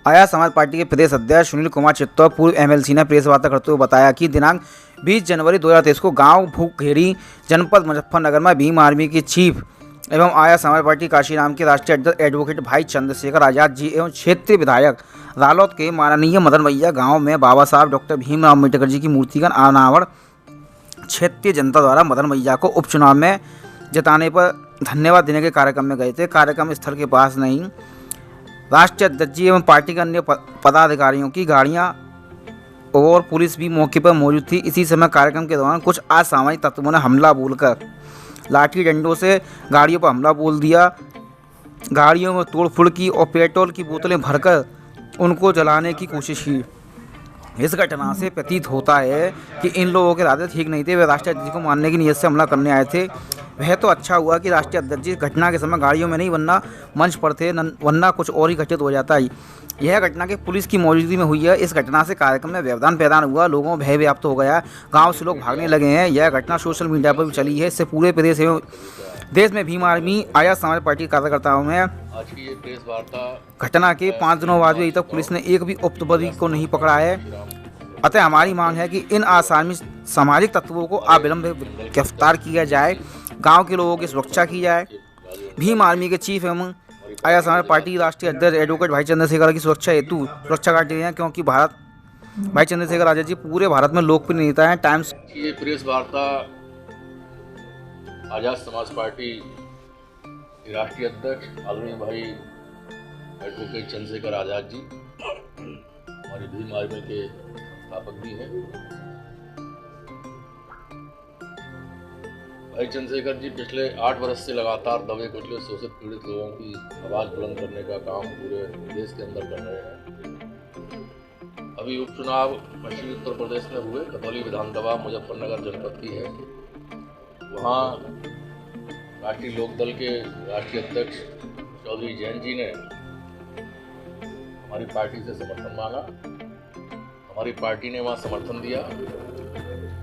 आया समाज पार्टी के प्रदेश अध्यक्ष सुनील कुमार चित्तौड़ पूर्व एमएलसी ने प्रेस वार्ता करते हुए बताया कि दिनांक 20 जनवरी 2023 को गांव भूखेड़ी जनपद मुजफ्फरनगर में भीम आर्मी के चीफ एवं आया समाज पार्टी काशीराम के राष्ट्रीय अध्यक्ष एडवोकेट भाई चंद्रशेखर आजाद जी एवं क्षेत्रीय विधायक रालोद के माननीय मदन भैया गाँव में बाबा साहब डॉक्टर भीमराव अम्बेडकर जी की मूर्ति का अनावरण क्षेत्रीय जनता द्वारा मदन भैया को उपचुनाव में जिताने पर धन्यवाद देने के कार्यक्रम में गए थे। कार्यक्रम स्थल के पास नहीं राष्ट्रीय अध्यक्ष जी एवं पार्टी के अन्य पदाधिकारियों की गाड़ियां और पुलिस भी मौके पर मौजूद थी। इसी समय कार्यक्रम के दौरान कुछ असामाजिक तत्वों ने हमला बोलकर लाठी डंडों से गाड़ियों पर हमला बोल दिया, गाड़ियों में तोड़फोड़ की और पेट्रोल की बोतलें भरकर उनको जलाने की कोशिश की। इस घटना से प्रतीत होता है कि इन लोगों के इरादे ठीक नहीं थे। वे राष्ट्रीय अध्यक्ष को मारने की नीयत से हमला करने आए थे। वह तो अच्छा हुआ कि राष्ट्रीय अध्यक्ष जी घटना के समय गाड़ियों में नहीं वरना मंच पर थे, वरना कुछ और ही घटित हो जाता है। यह घटना के पुलिस की मौजूदगी में हुई है। इस घटना से कार्यक्रम में व्यवधान पैदा हुआ, लोगों में भय व्याप्त हो गया, गाँव से लोग भागने लगे हैं। यह घटना सोशल मीडिया पर भी चली है। इससे पूरे प्रदेश एवं देश में भीम आर्मी आया समाज पार्टी कार्यकर्ताओं में आज की ये प्रेस वार्ता घटना के 5 दिनों बाद भी अभी तक पुलिस ने एक भी उपद्रवी को नहीं पकड़ा है। अतः हमारी मांग है कि इन आसामी सामाजिक तत्वों को अविलंब गिरफ्तार किया जाए, गांव के लोगों की सुरक्षा की जाए। भीम आर्मी के चीफ एवं आया समाज पार्टी राष्ट्रीय अध्यक्ष एडवोकेट भाई चंद्रशेखर की सुरक्षा हेतु सुरक्षा गार्ड दिए हैं, क्योंकि भाई चंद्रशेखर आजाद जी पूरे भारत में लोकप्रिय नेता हैं। टाइम्स की ये प्रेस वार्ता आजाद समाज पार्टी के राष्ट्रीय अध्यक्ष आदरणीय भाई एडवोकेट चंद्रशेखर आजाद जी हमारी भीम आर्मी के संस्थापक भी हैं। भाई चंद्रशेखर जी पिछले 8 वर्ष से लगातार दबे कुचले शोषित पीड़ित लोगों की आवाज़ बुलंद करने का काम पूरे देश के अंदर कर रहे हैं। अभी उपचुनाव पश्चिमी उत्तर प्रदेश में हुए कतौली विधानसभा मुजफ्फरनगर जनपद की है। वहाँ राष्ट्रीय लोकदल के राष्ट्रीय अध्यक्ष चौधरी जैन जी ने हमारी पार्टी से समर्थन मांगा। हमारी पार्टी ने वहाँ समर्थन दिया।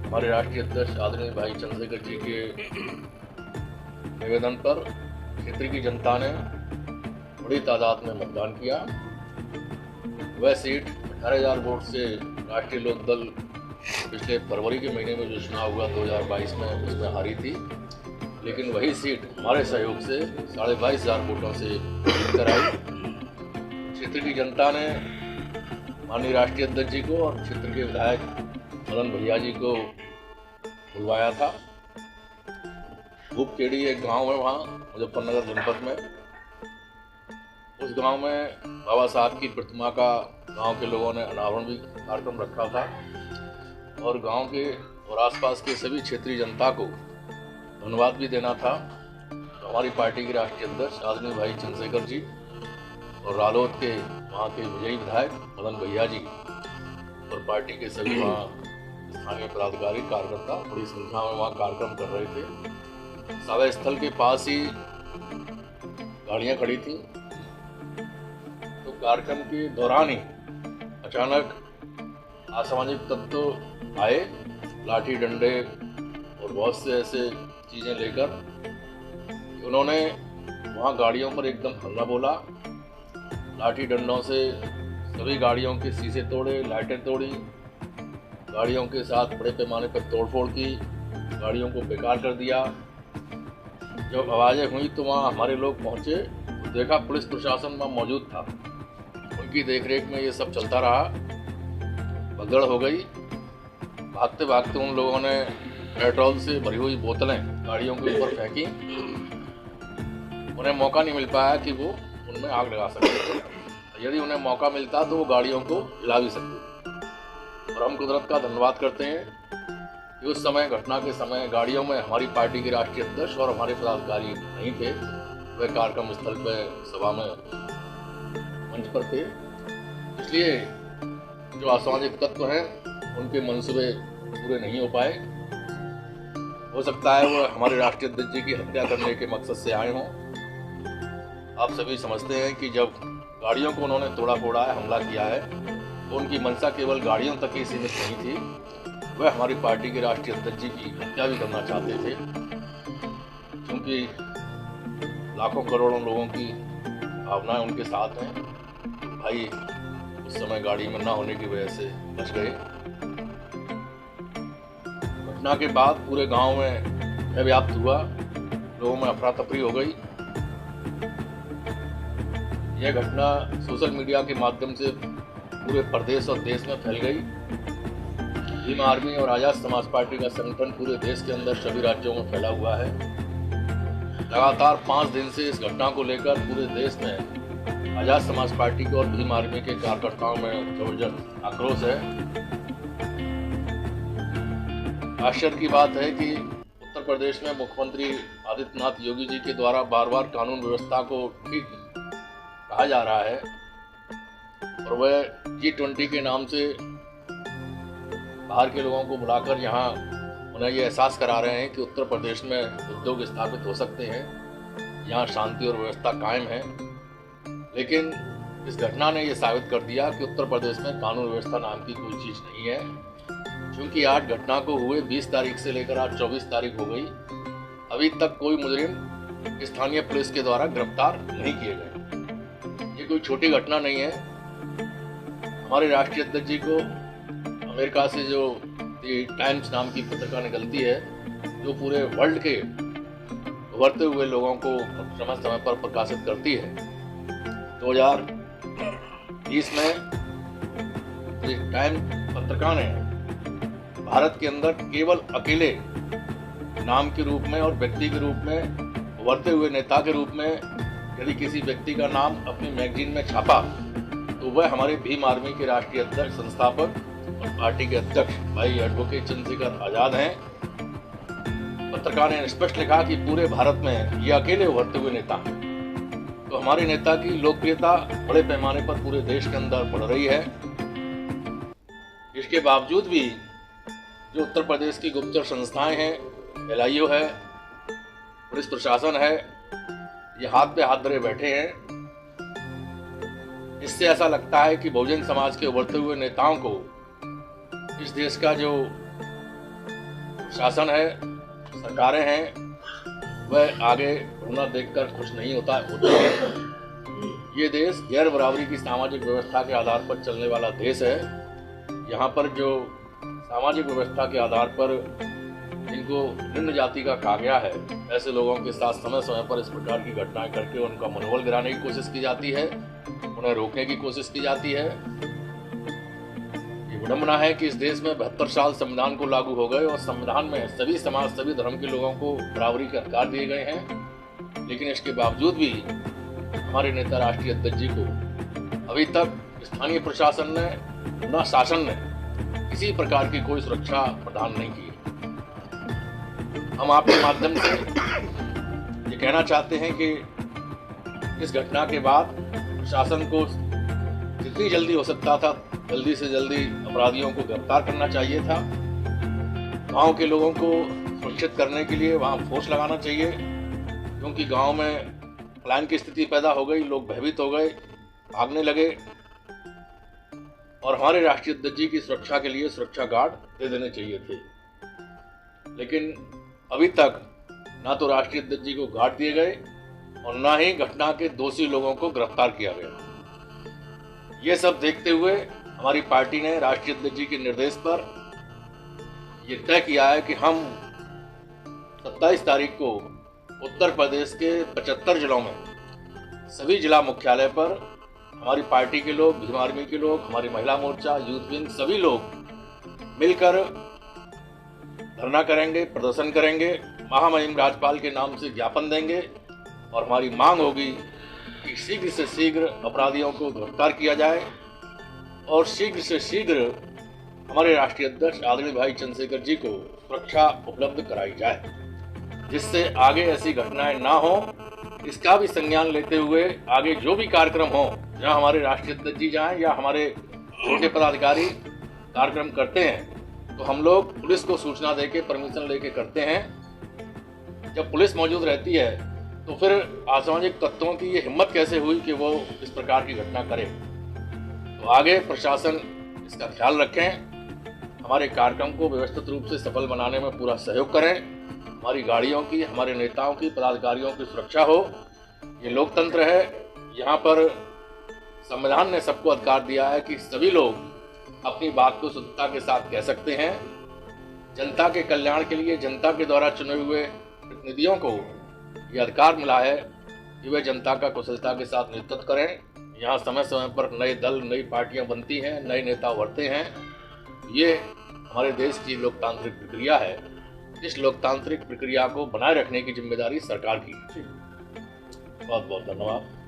हमारे राष्ट्रीय अध्यक्ष आदरणीय भाई चंद्रशेखर जी के निवेदन पर क्षेत्र की जनता ने बड़ी तादाद में मतदान किया। वह सीट 18,000 वोट से राष्ट्रीय लोकदल पिछले फरवरी के महीने में जो चुनाव हुआ 2022 में उसमें हारी थी, लेकिन वही सीट हमारे सहयोग से 22,500 वोटों से जीत कर आई। क्षेत्र की जनता ने माननीय राष्ट्रीय अध्यक्ष जी को और क्षेत्र के विधायक मदन भैया जी को बुलवाया था। भूखेड़ी एक गांव है वहाँ मुजफ्फरनगर जनपद में। उस गांव में बाबा साहब की प्रतिमा का गांव के लोगों ने अनावरण भी कार्यक्रम रखा था और गांव के और आसपास के सभी क्षेत्रीय जनता को धन्यवाद भी देना था। तो हमारी पार्टी के राष्ट्रीय अध्यक्ष आदरणीय भाई चंद्रशेखर जी और रालोद के वहाँ के विजयी विधायक मदन भैया जी और पार्टी के सभी वहाँ स्थानीय पदाधिकारी कार्यकर्ता बड़ी संख्या में वहाँ कार्यक्रम कर रहे थे। सभा स्थल के पास ही गाड़ियाँ खड़ी थी। तो कार्यक्रम के दौरान ही अचानक असामाजिक तत्व आए, लाठी डंडे और बहुत से ऐसे चीज़ें लेकर उन्होंने वहाँ गाड़ियों पर एकदम हमला बोला। लाठी डंडों से सभी गाड़ियों के शीशे तोड़े, लाइटें तोड़ी, गाड़ियों के साथ बड़े पैमाने पर तोड़फोड़ की, गाड़ियों को बेकार कर दिया। जब आवाज़ें हुई तो वहाँ हमारे लोग पहुँचे तो देखा पुलिस प्रशासन वहाँ मौजूद था। उनकी देखरेख में ये सब चलता रहा। भगदड़ हो गई। भागते भागते उन लोगों ने पेट्रोल से भरी हुई बोतलें गाड़ियों के ऊपर फेंकी। उन्हें मौका नहीं मिल पाया कि वो उनमें आग लगा सकते। यदि उन्हें मौका मिलता तो वो गाड़ियों को जला भी सकते। और हम कुदरत का धन्यवाद करते हैं कि उस समय घटना के समय गाड़ियों में हमारी पार्टी के राष्ट्रीय अध्यक्ष और हमारे पदाधिकारी नहीं थे। वे कार्यक्रम स्थल पर सभा में मंच पर थे। इसलिए जो असामाजिक तत्व हैं उनके मंसूबे पूरे नहीं हो पाए। हो सकता है वो हमारे राष्ट्रीय अध्यक्ष जी की हत्या करने के मकसद से आए हों। आप सभी समझते हैं कि जब गाड़ियों को उन्होंने तोड़ा फोड़ा है, हमला किया है, तो उनकी मंशा केवल गाड़ियों तक ही सीमित नहीं थी। वह हमारी पार्टी के राष्ट्रीय अध्यक्ष जी की हत्या भी करना चाहते थे, क्योंकि लाखों करोड़ों लोगों की भावनाएं उनके साथ हैं। भाई उस समय गाड़ी में ना होने की वजह से बच गए। घटना के बाद पूरे गांव में भय व्याप्त हुआ, लोगों में अफरा तफरी हो गई। यह घटना सोशल मीडिया के माध्यम से पूरे प्रदेश और देश में फैल गई। भीम आर्मी और आज़ाद समाज पार्टी का संगठन पूरे देश के अंदर सभी राज्यों में फैला हुआ है। लगातार 5 दिन से इस घटना को लेकर पूरे देश में आज़ाद समाज पार्टी के और भीम आर्मी के कार्यकर्ताओं में जबरदस्त आक्रोश है। आश्चर्य की बात है कि उत्तर प्रदेश में मुख्यमंत्री आदित्यनाथ योगी जी के द्वारा बार बार कानून व्यवस्था को ठीक कहा जा रहा है और वह G20 के नाम से बाहर के लोगों को बुलाकर यहाँ उन्हें ये एहसास करा रहे हैं कि उत्तर प्रदेश में उद्योग स्थापित हो सकते हैं, यहाँ शांति और व्यवस्था कायम है। लेकिन इस घटना ने यह साबित कर दिया कि उत्तर प्रदेश में कानून व्यवस्था नाम की कोई चीज़ नहीं है, क्योंकि आज घटना को हुए 20 तारीख से लेकर आज 24 तारीख हो गई, अभी तक कोई मुजरिम स्थानीय पुलिस के द्वारा गिरफ्तार नहीं किए गए। ये कोई छोटी घटना नहीं है। हमारे राष्ट्रीय अध्यक्ष जी को अमेरिका से जो द टाइम्स नाम की पत्रिका निकलती है, जो पूरे वर्ल्ड के उभरते हुए लोगों को समय समय पर प्रकाशित करती है, 2020 में द टाइम्स पत्रिका ने भारत के अंदर केवल अकेले नाम के रूप में और व्यक्ति के रूप में, उभरते हुए नेता के रूप में यदि किसी व्यक्ति का नाम अपनी मैगजीन में छापा तो वह हमारे भीम आर्मी के राष्ट्रीय अध्यक्ष, संस्थापक और पार्टी के अध्यक्ष भाई एडवोकेट चंद्रशेखर आजाद हैं। पत्रकार ने स्पष्ट लिखा कि पूरे भारत में ये अकेले उभरते हुए नेता हैं। तो हमारे नेता की लोकप्रियता बड़े पैमाने पर पूरे देश के अंदर बढ़ रही है। इसके बावजूद भी जो उत्तर प्रदेश की गुप्तचर संस्थाएं हैं, LIO है, पुलिस प्रशासन है, ये हाथ पे हाथ धरे बैठे हैं। इससे ऐसा लगता है कि बहुजन समाज के उभरते हुए नेताओं को इस देश का जो शासन है, सरकारें हैं, वह आगे बढ़ना देखकर खुश नहीं होता है। ये देश गैर बराबरी की सामाजिक व्यवस्था के आधार पर चलने वाला देश है। यहाँ पर जो सामाजिक व्यवस्था के आधार पर जिनको निम्न जाति का कहा गया है, ऐसे लोगों के साथ समय समय पर इस प्रकार की घटनाएं करके उनका मनोबल गिराने की कोशिश की जाती है, उन्हें रोकने की कोशिश की जाती है। ये विडंबना है कि इस देश में 72 साल संविधान को लागू हो गए और संविधान में सभी समाज, सभी धर्म के लोगों को बराबरी के अधिकार दिए गए हैं, लेकिन इसके बावजूद भी हमारे नेता राष्ट्रीय अध्यक्ष जी को अभी तक स्थानीय प्रशासन ने, न शासन ने किसी प्रकार की कोई सुरक्षा प्रदान नहीं की। हम आपके माध्यम से ये कहना चाहते हैं कि इस घटना के बाद प्रशासन को जितनी जल्दी हो सकता था जल्दी से जल्दी अपराधियों को गिरफ्तार करना चाहिए था। गांव के लोगों को सुरक्षित करने के लिए वहां फोर्स लगाना चाहिए, क्योंकि गांव में पलायन की स्थिति पैदा हो गई, लोग भयभीत हो गए, भागने लगे और हमारे राष्ट्रीय अध्यक्ष जी की सुरक्षा के लिए सुरक्षा गार्ड दे देने चाहिए थे। लेकिन अभी तक ना तो राष्ट्रीय अध्यक्ष जी को गार्ड दिए गए और ना ही घटना के दोषी लोगों को गिरफ्तार किया गया। ये सब देखते हुए हमारी पार्टी ने राष्ट्रीय अध्यक्ष जी के निर्देश पर यह तय किया है कि हम 27 तारीख को उत्तर प्रदेश के 75 जिलों में सभी जिला मुख्यालय पर हमारी पार्टी के लोग, भीम आर्मी के लोग, हमारी महिला मोर्चा, यूथ विंग, सभी लोग मिलकर धरना करेंगे, प्रदर्शन करेंगे, महामहिम राज्यपाल के नाम से ज्ञापन देंगे और हमारी मांग होगी कि शीघ्र से शीघ्र अपराधियों को गिरफ्तार किया जाए और शीघ्र से शीघ्र हमारे राष्ट्रीय अध्यक्ष आदरणीय भाई चंद्रशेखर जी को सुरक्षा उपलब्ध कराई जाए, जिससे आगे ऐसी घटनाएं ना हो। इसका भी संज्ञान लेते हुए आगे जो भी कार्यक्रम हो, जहां हमारे राष्ट्रीय अध्यक्ष जी जाएं या हमारे छोटे पदाधिकारी कार्यक्रम करते हैं, तो हम लोग पुलिस को सूचना देके परमिशन लेके करते हैं। जब पुलिस मौजूद रहती है तो फिर असामाजिक तत्वों की ये हिम्मत कैसे हुई कि वो इस प्रकार की घटना करें। तो आगे प्रशासन इसका ख्याल रखें, हमारे कार्यक्रम को व्यवस्थित रूप से सफल बनाने में पूरा सहयोग करें, हमारी गाड़ियों की, हमारे नेताओं की, पदाधिकारियों की सुरक्षा हो। ये लोकतंत्र है, यहाँ पर संविधान ने सबको अधिकार दिया है कि सभी लोग अपनी बात को स्वतंत्रता के साथ कह सकते हैं। जनता के कल्याण के लिए जनता के द्वारा चुने हुए प्रतिनिधियों को यह अधिकार मिला है कि वे जनता का कुशलता के साथ नेतृत्व करें। यहाँ समय समय पर नए दल, नई पार्टियां बनती हैं, नए नेता उभरते हैं। ये हमारे देश की लोकतांत्रिक प्रक्रिया है। इस लोकतांत्रिक प्रक्रिया को बनाए रखने की जिम्मेदारी सरकार की है। बहुत बहुत धन्यवाद।